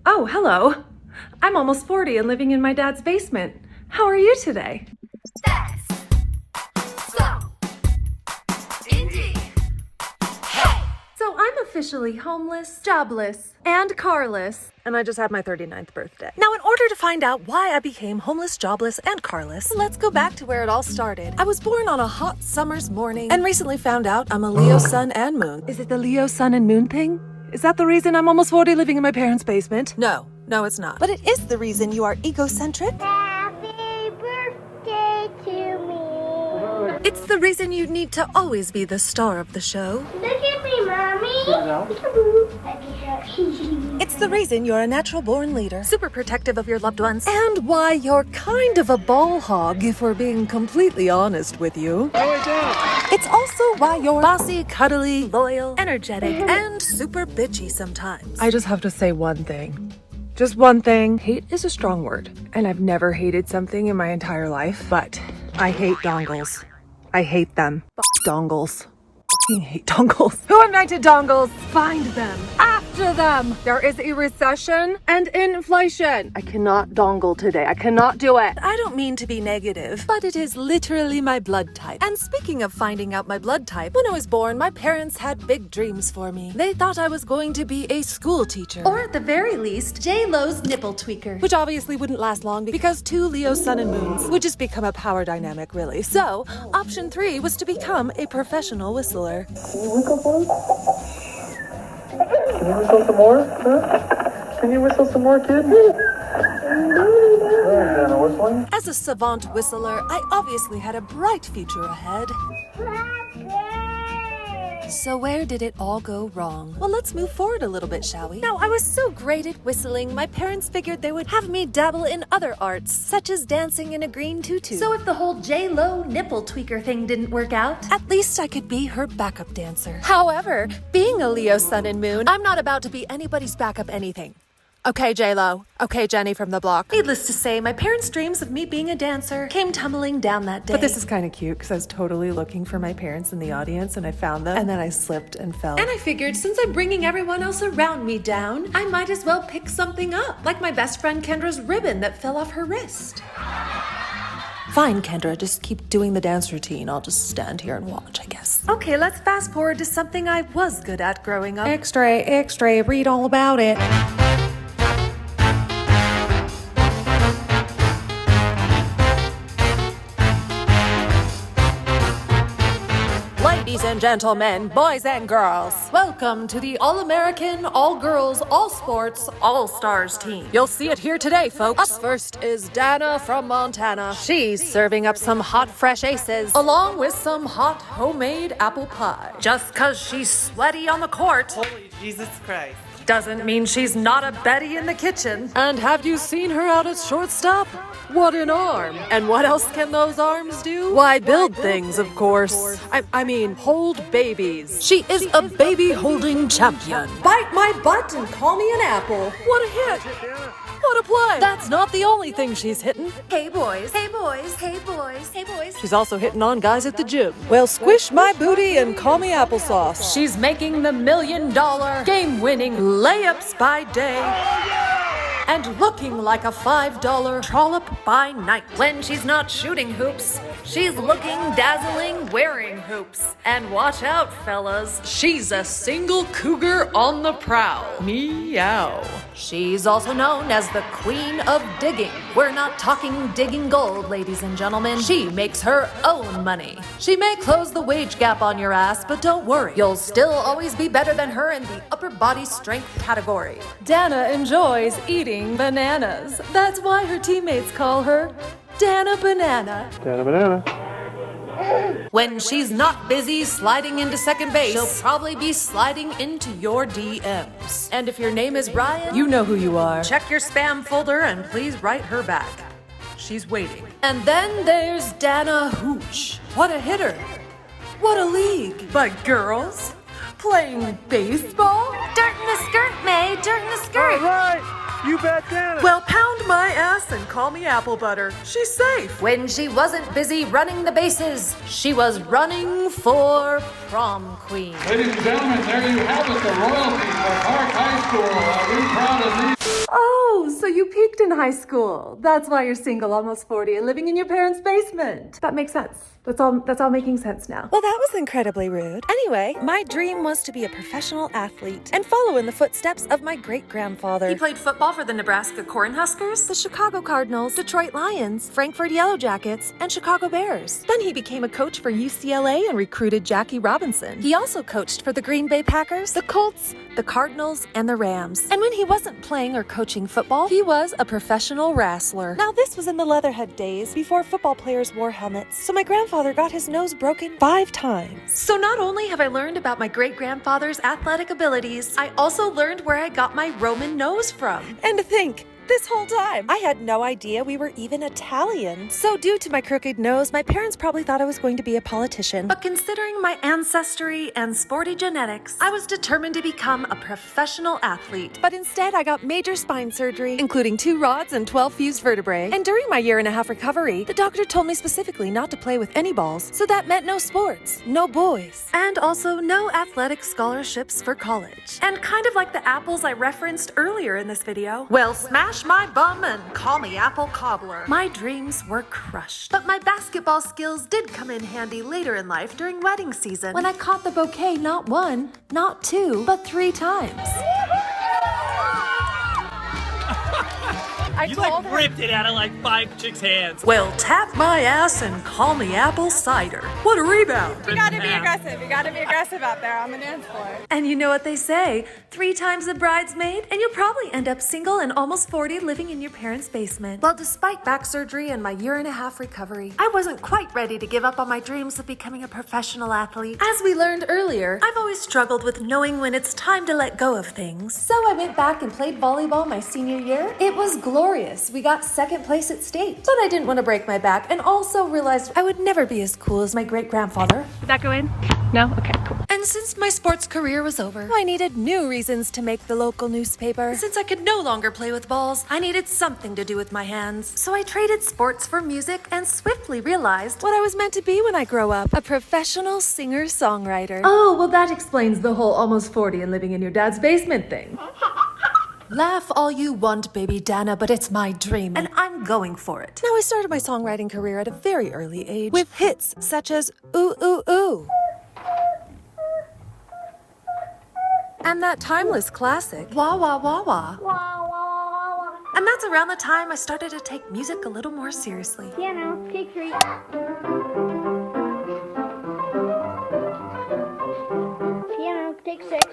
Oh, hello. I'm almost 40 and living in my dad's basement. How are you today? That's so indie. Hey! So I'm officially homeless, jobless, and carless. And I just had my 39th birthday. Now, in order to find out why I became homeless, jobless, and carless, let's go back to where it all started. I was born on a hot summer's morning and recently found out I'm a Leo sun and moon. Is it the Leo sun and moon thing? Is that the reason I'm almost 40 living in my parents' basement? No, it's not. But it is the reason you are egocentric. Happy birthday to me. It's the reason you need to always be the star of the show. Look at me, Mommy. It's the reason you're a natural-born leader, super protective of your loved ones, and why you're kind of a ball hog, if we're being completely honest with you. It's also why you're bossy, cuddly, loyal, energetic, and super bitchy sometimes. I just have to say one thing. Just one thing. Hate is a strong word, and I've never hated something in my entire life, but I hate dongles. I hate them. Dongles. I hate dongles. Who invented dongles? Find them. After them. There is a recession and inflation. I cannot dongle today. I cannot do it. I don't mean to be negative, but it is literally my blood type. And speaking of finding out my blood type, when I was born, my parents had big dreams for me. They thought I was going to be a school teacher. Or at the very least, J-Lo's nipple tweaker. Which obviously wouldn't last long because two Leo sun and moons would just become a power dynamic, really. So, option 3 was to become a professional whistler. Can you whistle for us? Can you whistle some more? Huh? Can you whistle some more, kid? There's Danna whistling. As a savant whistler, I obviously had a bright future ahead. So where did it all go wrong? Well, let's move forward a little bit, shall we? Now, I was so great at whistling, my parents figured they would have me dabble in other arts, such as dancing in a green tutu. So if the whole J-Lo nipple tweaker thing didn't work out, at least I could be her backup dancer. However, being a Leo sun and moon, I'm not about to be anybody's backup anything. Okay, J-Lo. Okay, Jenny from the block. needless to say, my parents' dreams of me being a dancer came tumbling down that day. But this is kind of cute because I was totally looking for my parents in the audience and I found them and then I slipped and fell. And I figured since I'm bringing everyone else around me down, I might as well pick something up, like my best friend Kendra's ribbon that fell off her wrist. Fine, Kendra, just keep doing the dance routine. I'll just stand here and watch, I guess. Okay, let's fast forward to something I was good at growing up. Extra, read all about it. Ladies and gentlemen, boys and girls, welcome to the All-American, All-Girls, All-Sports, All-Stars team. You'll see it here today, folks. Up first is Danna from Montana. She's serving up some hot, fresh aces, along with some hot, homemade apple pie. Just 'cause she's sweaty on the court Holy Jesus Christ. doesn't mean she's not a Betty in the kitchen. And have you seen her out at shortstop? What an arm. And what else can those arms do? Why, build things, of course. I mean, hold babies. She is a baby-holding champion. Bite my butt and call me an apple. What a hit. What a play. That's not the only thing she's hitting. Hey boys, hey boys, hey boys, hey boys. She's also hitting on guys at the gym. Well, squish my booty and call me applesauce. She's making the $1 million game-winning layups by day. And looking like a $5 trollop by night. When she's not shooting hoops, she's looking dazzling wearing hoops. And watch out, fellas, she's a single cougar on the prowl. Meow. She's also known as the Queen of Digging. We're not talking digging gold, ladies and gentlemen. She makes her own money. She may close the wage gap on your ass, but don't worry. You'll still always be better than her in the upper body strength category. Danna enjoys eating bananas. That's why her teammates call her Danna Banana. Danna banana. When she's not busy sliding into second base, she'll probably be sliding into your DMs. And if your name is Ryan, you know who you are. Check your spam folder and please write her back. She's waiting. And then there's Danna Hooch. What a hitter. What a league. But girls, playing baseball? Dirt in the skirt, May, dirt in the skirt. All right. You bet, Danna. Well, pound my ass and call me apple butter. She's safe. When she wasn't busy running the bases, she was running for prom queen. Ladies and gentlemen, there you have it, the royalties for Park High School. Are we proud of these? Oh, so you peaked in high school. That's why you're single, almost 40, and living in your parents' basement. That makes sense. That's all making sense now. Well, that was incredibly rude. Anyway, my dream was to be a professional athlete and follow in the footsteps of my great-grandfather. He played football for the Nebraska Cornhuskers, The Chicago Cardinals, Detroit Lions, Frankfurt Yellow Jackets, and Chicago Bears. Then he became a coach for UCLA and recruited Jackie Robinson. He also coached for the Green Bay Packers, the Colts, the Cardinals, and the Rams. And when he wasn't playing or coaching football, he was a professional wrestler. Now, this was in the Leatherhead days before football players wore helmets, so my grandfather got his nose broken 5 times. So not only have I learned about my great-grandfather's athletic abilities, I also learned where I got my Roman nose from. And to think, this whole time, I had no idea we were even Italian. So due to my crooked nose, my parents probably thought I was going to be a politician. But considering my ancestry and sporty genetics, I was determined to become a professional athlete. But instead, I got major spine surgery, including 2 rods and 12 fused vertebrae. And during my 1.5-year recovery, the doctor told me specifically not to play with any balls. So that meant no sports, no boys. And also no athletic scholarships for college. And kind of like the apples I referenced earlier in this video, well, smash my bum and call me Apple Cobbler. My dreams were crushed. But my basketball skills did come in handy later in life during wedding season, When I caught the bouquet not 1, not 2, but 3 times. You like ripped it out of like 5 chicks' hands. well, tap my ass and call me Apple Cider. What a rebound. You gotta be aggressive. You gotta be aggressive out there on the dance floor. And you know what they say, 3 times the bridesmaid, and you'll probably end up single and almost 40 living in your parents' basement. Well, despite back surgery and my 1.5-year recovery, I wasn't quite ready to give up on my dreams of becoming a professional athlete. As we learned earlier, I've always struggled with knowing when it's time to let go of things. So I went back and played volleyball my senior year. It was glorious. We got 2nd place at state. But I didn't want to break my back and also realized I would never be as cool as my great-grandfather. Did that go in? No? Okay, cool. And since my sports career was over, I needed new reasons to make the local newspaper. since I could no longer play with balls, I needed something to do with my hands. So I traded sports for music and swiftly realized What I was meant to be when I grow up, a professional singer-songwriter. oh, well, that explains the whole almost 40 and living in your dad's basement thing. Laugh all you want, baby Danna, but it's my dream, and I'm going for it. Now, I started my songwriting career at a very early age with hits such as Ooh Ooh Ooh and that timeless classic, Wah, wah, wah, wah. Wah, wah, wah, wah. And that's around the time I started to take music a little more seriously. Piano, take 3. Piano, take 6.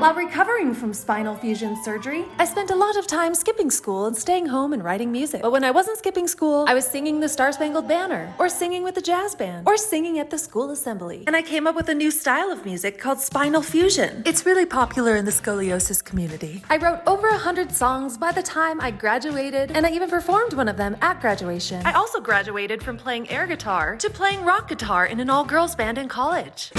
While recovering from spinal fusion surgery, I spent a lot of time skipping school and staying home and writing music. But when I wasn't skipping school, I was singing the Star-Spangled Banner, or singing with the jazz band, or singing at the school assembly. And I came up with a new style of music called spinal fusion. It's really popular in the scoliosis community. I wrote over 100 songs by the time I graduated, and I even performed one of them at graduation. I also graduated from playing air guitar to playing rock guitar in an all-girls band in college.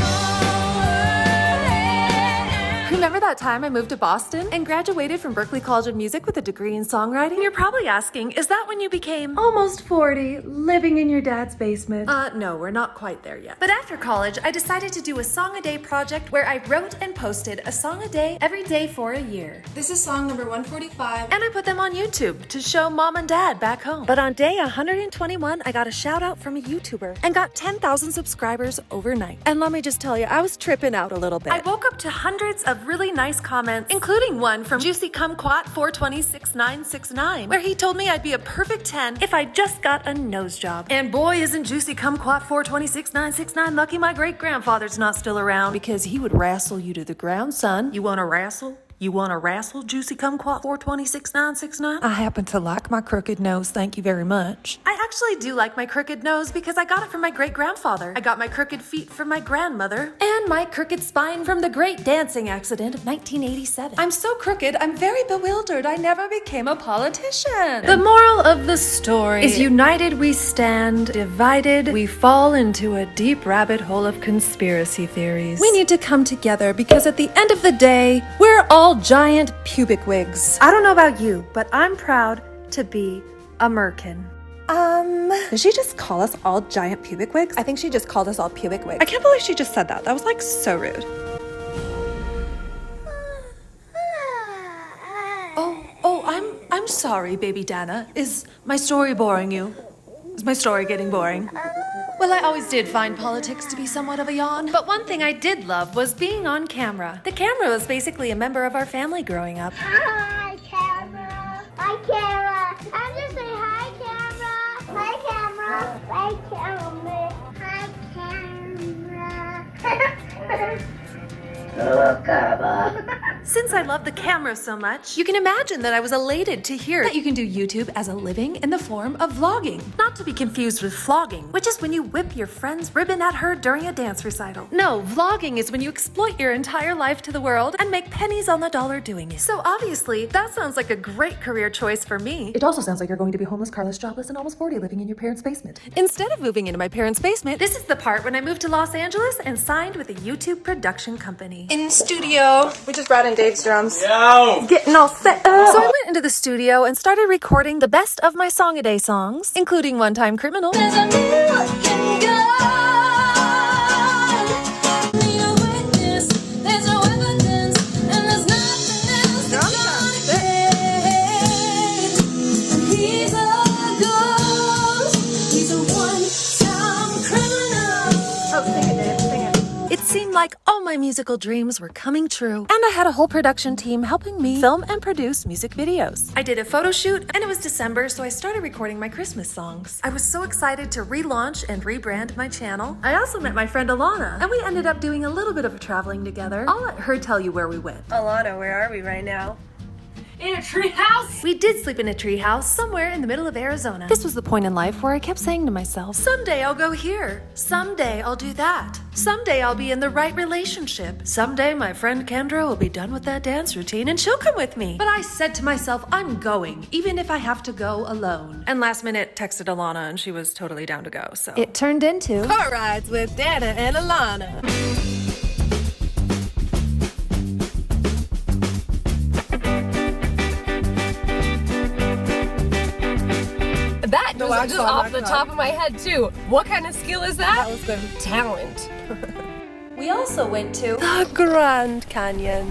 Remember that time I moved to Boston and graduated from Berklee College of Music with a degree in songwriting? You're probably asking, is that when you became almost 40, living in your dad's basement? No, we're not quite there yet. But after college, I decided to do a song a day project where I wrote and posted a song a day every day for a year. This is song number 145. And I put them on YouTube to show mom and dad back home. But on day 121, I got a shout out from a YouTuber and got 10,000 subscribers overnight. And let me just tell you, I was tripping out a little bit. I woke up to hundreds of really nice comments, including one from Juicy Kumquat 4206969, where he told me I'd be a perfect 10 if I just got a nose job. And boy, isn't Juicy Kumquat 4206969 lucky my great-grandfather's not still around, because he would wrestle you to the ground, son. You wanna wrestle? You wanna wrestle, Juicy Kumquat 4206969? I happen to like my crooked nose, thank you very much. I actually do like my crooked nose because I got it from my great-grandfather. I got my crooked feet from my grandmother. And my crooked spine from the great dancing accident of 1987. I'm so crooked, I'm very bewildered. I never became a politician. The moral of the story is united we stand, divided we fall into a deep rabbit hole of conspiracy theories. We need to come together because at the end of the day, we're all giant pubic wigs. I don't know about you, but I'm proud to be a Merkin. Did she just call us all giant pubic wigs? I think she just called us all pubic wigs. I can't believe she just said that. That was like so rude. I'm sorry, baby Danna. Is my story boring you? Is my story getting boring? Well, I always did find politics to be somewhat of a yawn. But one thing I did love was being on camera. The camera was basically a member of our family growing up. Hi, camera. Hi, camera. I'm just saying hi, camera. Hi, camera. Hi, camera. Hi, camera. Hello, camera. Since I love the camera so much, you can imagine that I was elated to hear that you can do YouTube as a living in the form of vlogging. Not to be confused with flogging, which is when you whip your friend's ribbon at her during a dance recital. No, vlogging is when you exploit your entire life to the world and make pennies on the dollar doing it. So obviously, that sounds like a great career choice for me. It also sounds like you're going to be homeless, carless, jobless, and almost 40 living in your parents' basement. Instead of moving into my parents' basement, This is the part when I moved to Los Angeles and signed with a YouTube production company. In studio. We just brought in Dave's drums. Yo! Getting all set so up. I went into the studio and started recording the best of my song-a-day songs, including One Time Criminal. It seemed like all my musical dreams were coming true, and I had a whole production team helping me film and produce music videos. I did a photo shoot, and it was December, so I started recording my Christmas songs. I was so excited to relaunch and rebrand my channel. I also met my friend Alana, and we ended up doing a little bit of traveling together. I'll let her tell you where we went. Alana, where are we right now? In a treehouse! We did sleep in a treehouse somewhere in the middle of Arizona. This was the point in life where I kept saying to myself, Someday I'll go here. Someday I'll do that. Someday I'll be in the right relationship. Someday my friend Kendra will be done with that dance routine and she'll come with me. But I said to myself, I'm going, even if I have to go alone. And last minute texted Alana and she was totally down to go, so. it turned into Car rides with Danna and Alana. That was just off the top of my head too. What kind of skill is that? That was the talent. We also went to The Grand Canyon.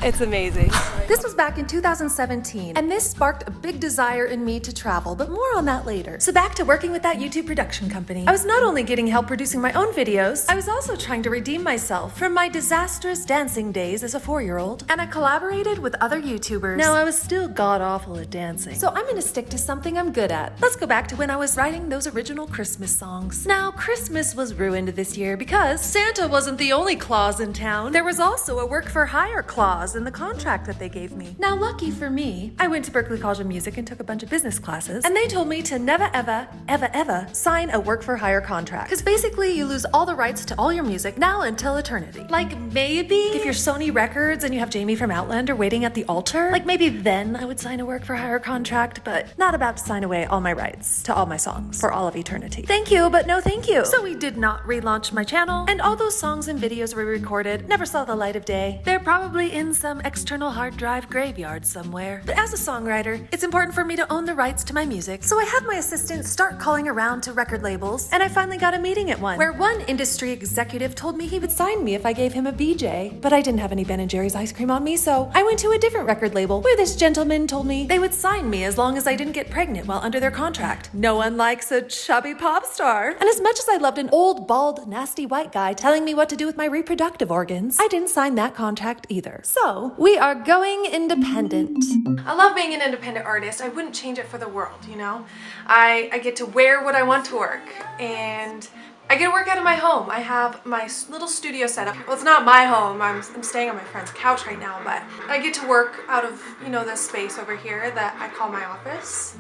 It's amazing. This was back in 2017, and this sparked a big desire in me to travel, but more on that later. So back to working with that YouTube production company. I was not only getting help producing my own videos, I was also trying to redeem myself from my disastrous dancing days as a 4-year-old, and I collaborated with other YouTubers. Now, I was still god-awful at dancing, so I'm gonna stick to something I'm good at. Let's go back to when I was writing those original Christmas songs. Now, Christmas was ruined this year because Santa wasn't the only clause in town. There was also a work-for-hire clause in the contract that they gave me. Now, lucky for me, I went to Berklee College of Music and took a bunch of business classes, and they told me to never ever sign a work-for-hire contract, because basically you lose all the rights to all your music now until eternity. Like maybe if you're Sony Records and you have Jamie from Outlander waiting at the altar, like maybe then I would sign a work-for-hire contract, but not about to sign away all my rights to all my songs for all of eternity. Thank you, but no thank you. So we did not relaunch my channel, and all those songs and videos we recorded never saw the light of day. They're probably in some external hard drive graveyard somewhere. But as a songwriter, it's important for me to own the rights to my music. So I had my assistant start calling around to record labels, and I finally got a meeting at one, where one industry executive told me he would sign me if I gave him a BJ. But I didn't have any Ben & Jerry's ice cream on me, so I went to a different record label, where this gentleman told me they would sign me as long as I didn't get pregnant while under their contract. No one likes a chubby pop star. And as much as I loved an old, bald, nasty white guy telling me what to do with my reproductive organs, I didn't sign that contract either. So, we are going independent. I love being an independent artist. I wouldn't change it for the world, you know? I get to wear what I want to work, and I get to work out of my home. I have my little studio set up. Well, it's not my home. I'm staying on my friend's couch right now, but I get to work out of, you know, this space over here that I call my office.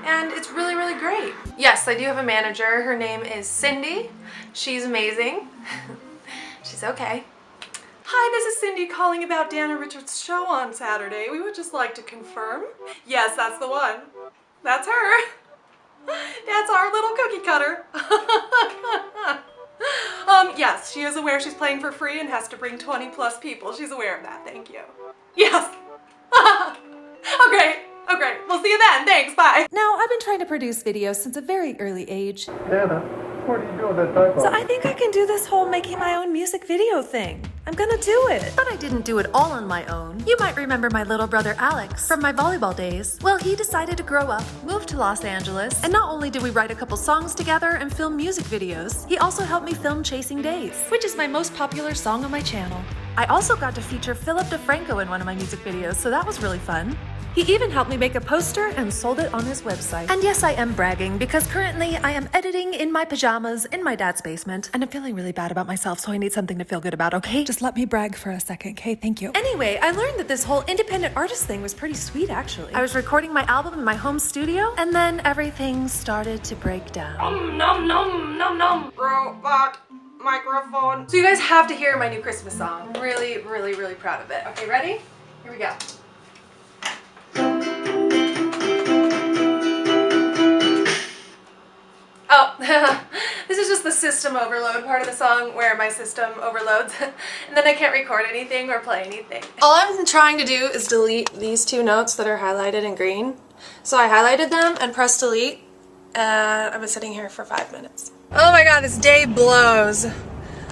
And it's really, really great. Yes, I do have a manager. Her name is Cindy. She's amazing. She's okay. Hi, this is Cindy calling about Danna Richards' show on Saturday. We would just like to confirm. Yes, that's the one. That's her. That's our little cookie cutter. Yes, she is aware she's playing for free and has to bring 20+ people. She's aware of that, thank you. Yes. Oh, great. Oh, great. We'll see you then. Thanks, bye. Now, I've been trying to produce videos since a very early age. Danna, what are you doing that typo? So I think I can do this whole making my own music video thing. I'm gonna do it. But I didn't do it all on my own. You might remember my little brother Alex from my volleyball days. Well, he decided to grow up, move to Los Angeles, and not only did we write a couple songs together and film music videos, he also helped me film Chasing Days, which is my most popular song on my channel. I also got to feature Philip DeFranco in one of my music videos, so that was really fun. He even helped me make a poster and sold it on his website. And yes, I am bragging because currently I am editing in my pajamas in my dad's basement and I'm feeling really bad about myself, so I need something to feel good about, okay? Just let me brag for a second, okay? Thank you. Anyway, I learned that this whole independent artist thing was pretty sweet, actually. I was recording my album in my home studio and then everything started to break down. Nom nom nom nom. Robot microphone. So you guys have to hear my new Christmas song. I'm really, really, really proud of it. Okay, ready? Here we go. Oh, this is just the system overload part of the song where my system overloads and then I can't record anything or play anything. All I'm trying to do is delete these two notes that are highlighted in green. So I highlighted them and pressed delete and I've been sitting here for 5 minutes. Oh my god, this day blows.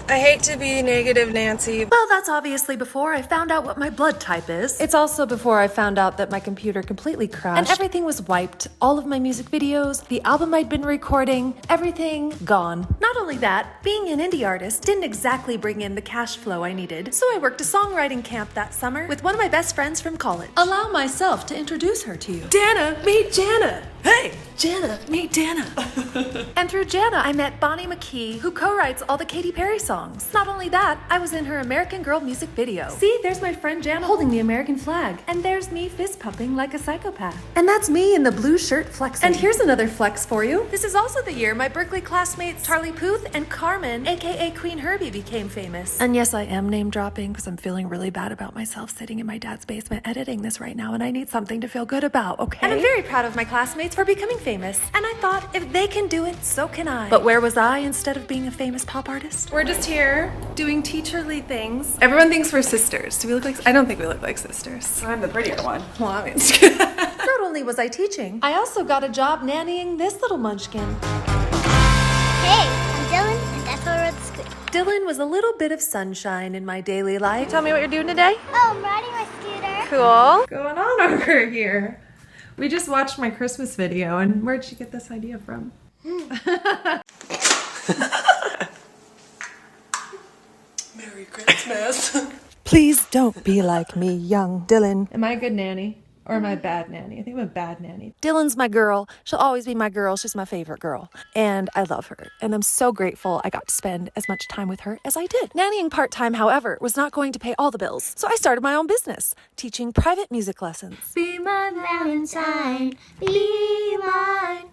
I hate to be negative, Nancy. Well, that's obviously before I found out what my blood type is. It's also before I found out that my computer completely crashed and everything was wiped. All of my music videos, the album I'd been recording, everything gone. Not only that, being an indie artist didn't exactly bring in the cash flow I needed, so I worked a songwriting camp that summer with one of my best friends from college. Allow myself to introduce her to you. Danna, meet Janna. Hey, Janna, meet Danna. And through Janna, I met Bonnie McKee, who co-writes all the Katy Perry songs. Not only that, I was in her American Girl music video. See, there's my friend Janna holding the American flag. And there's me fist pumping like a psychopath. And that's me in the blue shirt flexing. And here's another flex for you. This is also the year my Berkeley classmates Charlie Puth and Carmen, aka Queen Herbie, became famous. And yes, I am name dropping because I'm feeling really bad about myself sitting in my dad's basement editing this right now and I need something to feel good about, okay? And I'm very proud of my classmates for becoming famous. And I thought, if they can do it, so can I. But where was I instead of being a famous pop artist? We're just here doing teacherly things. Everyone thinks we're sisters. Do we look like? I don't think we look like sisters. I'm the prettier one. Well, obviously. Not only was I teaching, I also got a job nannying this little munchkin. Hey, I'm Dylan, and that's why I wrote the script. Dylan was a little bit of sunshine in my daily life. Tell me what you're doing today. Oh, I'm riding my scooter. Cool. What's going on over here? We just watched my Christmas video, and where'd she get this idea from? Merry Christmas. Please don't be like me, young Dylan. Am I a good nanny? Or am I a bad nanny? I think I'm a bad nanny. Dylan's my girl. She'll always be my girl. She's my favorite girl. And I love her. And I'm so grateful I got to spend as much time with her as I did. Nannying part-time, however, was not going to pay all the bills. So I started my own business, teaching private music lessons. Be my Valentine, be mine.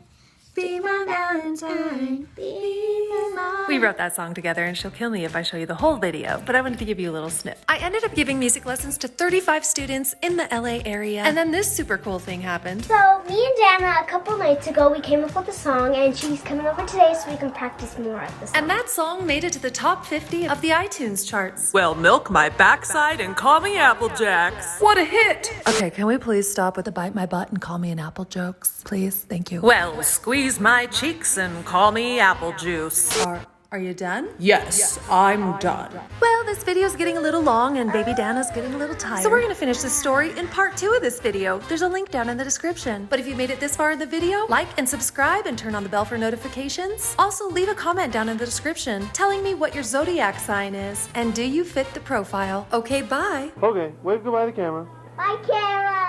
Be my Valentine, be mine. We wrote that song together and she'll kill me if I show you the whole video, but I wanted to give you a little snip. I ended up giving music lessons to 35 students in the LA area. And then this super cool thing happened. So, me and Danna, a couple nights ago, we came up with a song, and she's coming over today so we can practice more of the song. And that song made it to the top 50 of the iTunes charts. Well, milk my backside and call me Applejacks. What a hit! Okay, can we please stop with the bite my butt and call me an apple jokes? Please, thank you. Well, squeeze my cheeks and call me apple juice. Are you done? Yes, I'm done. Well, this video's getting a little long and baby Danna's getting a little tired. So we're gonna finish this story in part 2 of this video. There's a link down in the description. But if you made it this far in the video, like and subscribe and turn on the bell for notifications. Also, leave a comment down in the description telling me what your zodiac sign is. And do you fit the profile? Okay, bye. Okay, wave goodbye to the camera. Bye, Kara.